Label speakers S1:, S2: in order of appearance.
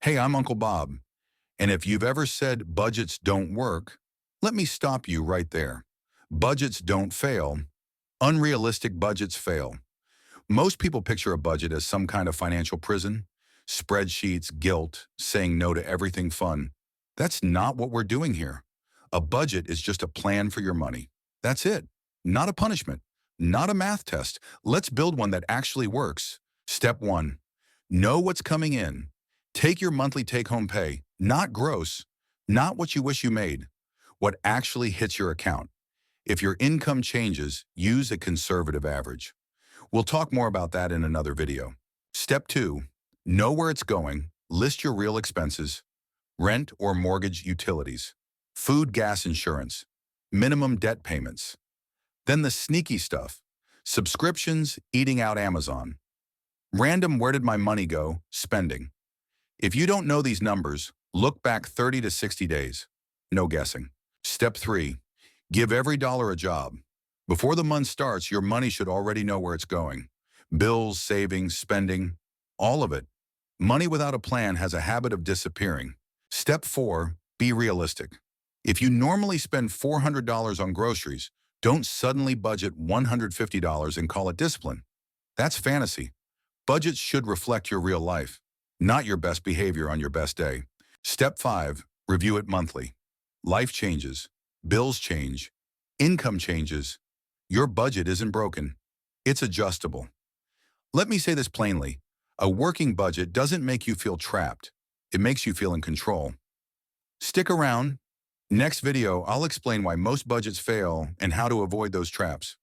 S1: Hey, I'm Uncle Bob, and if you've ever said budgets don't work, let me stop you right there. Budgets don't fail. Unrealistic budgets fail. Most people picture a budget as some kind of financial prison, spreadsheets, guilt, saying no to everything fun. That's not what we're doing here. A budget is just a plan for your money. That's it. Not a punishment, not a math test. Let's build one that actually works. Step one, know what's coming in. Take your monthly take-home pay, not gross, not what you wish you made, what actually hits your account. If your income changes, use a conservative average. We'll talk more about that in another video. Step two, know where it's going. List your real expenses, rent or mortgage utilities, food, gas, insurance, minimum debt payments. Then the sneaky stuff, subscriptions, eating out Amazon. Random where did my money go, spending. If you don't know these numbers, look back 30 to 60 days. No guessing. Step three, give every dollar a job. Before the month starts, your money should already know where it's going. Bills, savings, spending, all of it. Money without a plan has a habit of disappearing. Step four, be realistic. If you normally spend $400 on groceries, don't suddenly budget $150 and call it discipline. That's fantasy. Budgets should reflect your real life, not your best behavior on your best day. Step five, review it monthly. Life changes, bills change, income changes. Your budget isn't broken. It's adjustable. Let me say this plainly. A working budget doesn't make you feel trapped. It makes you feel in control. Stick around. Next video, I'll explain why most budgets fail and how to avoid those traps.